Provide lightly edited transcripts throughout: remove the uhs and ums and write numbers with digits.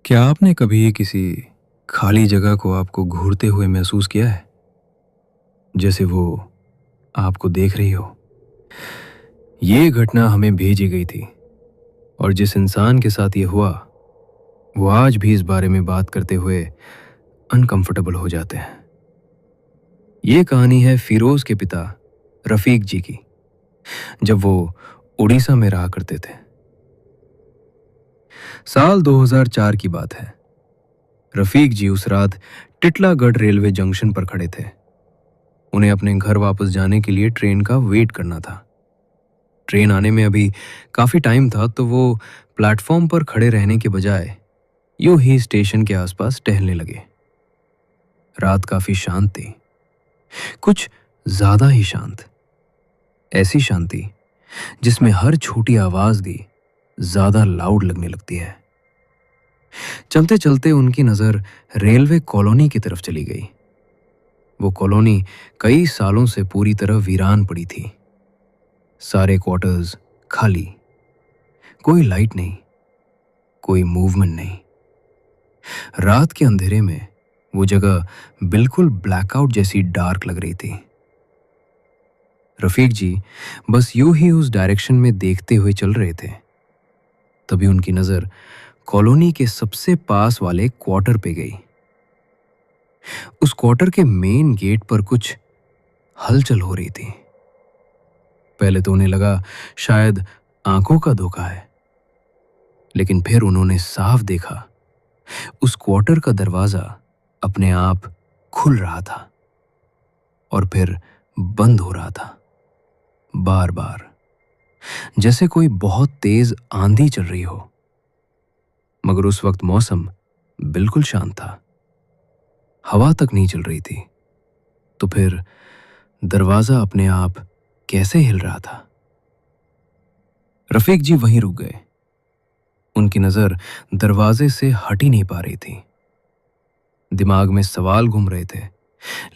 क्या आपने कभी किसी खाली जगह को आपको घूरते हुए महसूस किया है? जैसे वो आपको देख रही हो? ये घटना हमें भेजी गई थी और जिस इंसान के साथ ये हुआ, वो आज भी इस बारे में बात करते हुए अनकंफर्टेबल हो जाते हैं। ये कहानी है फिरोज के पिता रफीक जी की, जब वो उड़ीसा में रहा करते थे। साल 2004 की बात है। रफीक जी उस रात टिटलागढ़ रेलवे जंक्शन पर खड़े थे। उन्हें अपने घर वापस जाने के लिए ट्रेन का वेट करना था। ट्रेन आने में अभी काफी टाइम था, तो वो प्लेटफॉर्म पर खड़े रहने के बजाय यूं ही स्टेशन के आसपास टहलने लगे। रात काफी शांत थी, कुछ ज्यादा ही शांत। ऐसी शांति जिसमें हर छोटी आवाज भी ज्यादा लाउड लगने लगती है। चलते चलते उनकी नजर रेलवे कॉलोनी की तरफ चली गई। वो कॉलोनी कई सालों से पूरी तरह वीरान पड़ी थी। सारे क्वार्टर्स खाली, कोई लाइट नहीं, कोई मूवमेंट नहीं। रात के अंधेरे में वो जगह बिल्कुल ब्लैकआउट जैसी डार्क लग रही थी। रफीक जी बस यूं ही उस डायरेक्शन में देखते हुए चल रहे थे। तभी उनकी नजर कॉलोनी के सबसे पास वाले क्वार्टर पे गई। उस क्वार्टर के मेन गेट पर कुछ हलचल हो रही थी। पहले तो उन्हें लगा शायद आंखों का धोखा है, लेकिन फिर उन्होंने साफ देखा उस क्वार्टर का दरवाजा अपने आप खुल रहा था और फिर बंद हो रहा था, बार बार, जैसे कोई बहुत तेज आंधी चल रही हो। मगर उस वक्त मौसम बिल्कुल शांत था, हवा तक नहीं चल रही थी। तो फिर दरवाजा अपने आप कैसे हिल रहा था? रफीक जी वहीं रुक गए। उनकी नजर दरवाजे से हट ही नहीं पा रही थी। दिमाग में सवाल घूम रहे थे,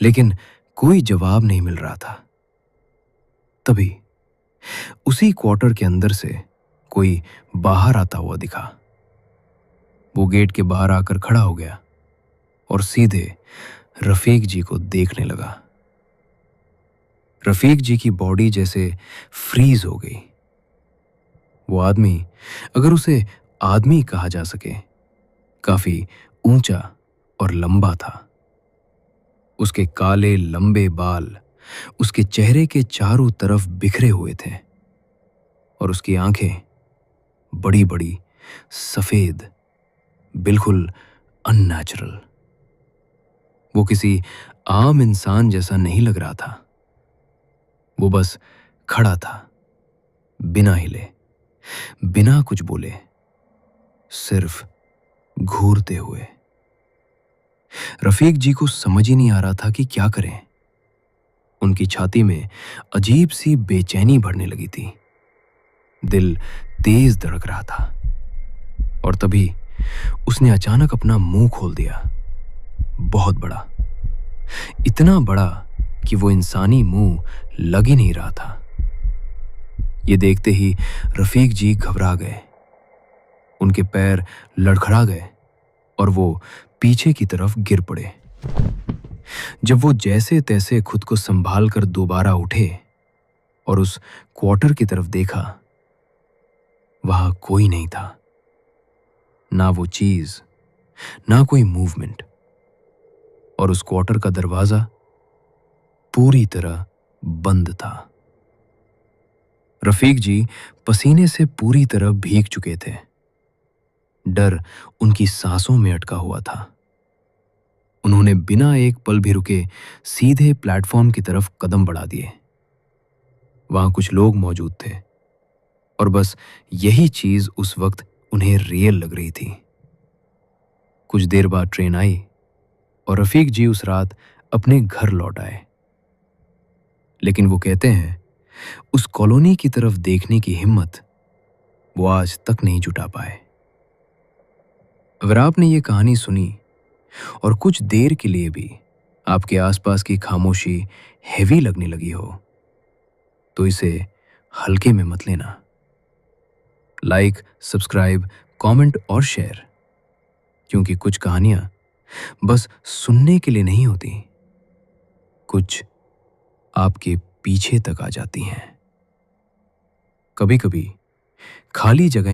लेकिन कोई जवाब नहीं मिल रहा था। तभी उसी क्वार्टर के अंदर से कोई बाहर आता हुआ दिखा। वो गेट के बाहर आकर खड़ा हो गया और सीधे रफीक जी को देखने लगा। रफीक जी की बॉडी जैसे फ्रीज हो गई। वो आदमी, अगर उसे आदमी कहा जा सके, काफी ऊंचा और लंबा था। उसके काले लंबे बाल उसके चेहरे के चारों तरफ बिखरे हुए थे और उसकी आंखें बड़ी बड़ी, सफेद, बिल्कुल अननेचुरल। वो किसी आम इंसान जैसा नहीं लग रहा था। वो बस खड़ा था, बिना हिले, बिना कुछ बोले, सिर्फ घूरते हुए। रफीक जी को समझ ही नहीं आ रहा था कि क्या करें। उनकी छाती में अजीब सी बेचैनी बढ़ने लगी थी। दिल तेज धड़क रहा था और तभी उसने अचानक अपना मुंह खोल दिया। बहुत बड़ा, इतना बड़ा कि वो इंसानी मुंह लग ही नहीं रहा था। ये देखते ही रफीक जी घबरा गए। उनके पैर लड़खड़ा गए और वो पीछे की तरफ गिर पड़े। जब वो जैसे तैसे खुद को संभाल कर दोबारा उठे और उस क्वार्टर की तरफ देखा, वहां कोई नहीं था। ना वो चीज, ना कोई मूवमेंट। और उस क्वार्टर का दरवाजा पूरी तरह बंद था। रफीक जी पसीने से पूरी तरह भीग चुके थे। डर उनकी सांसों में अटका हुआ था। उन्होंने बिना एक पल भी रुके सीधे प्लेटफॉर्म की तरफ कदम बढ़ा दिए। वहां कुछ लोग मौजूद थे और बस यही चीज उस वक्त उन्हें रियल लग रही थी। कुछ देर बाद ट्रेन आई और रफीक जी उस रात अपने घर लौट आए। लेकिन वो कहते हैं, उस कॉलोनी की तरफ देखने की हिम्मत वो आज तक नहीं जुटा पाए। अगर आपने ये कहानी सुनी और कुछ देर के लिए भी आपके आसपास की खामोशी हैवी लगने लगी हो, तो इसे हल्के में मत लेना। लाइक, सब्सक्राइब, कमेंट और शेयर। क्योंकि कुछ कहानियां बस सुनने के लिए नहीं होती, कुछ आपके पीछे तक आ जाती हैं। कभी कभी खाली जगह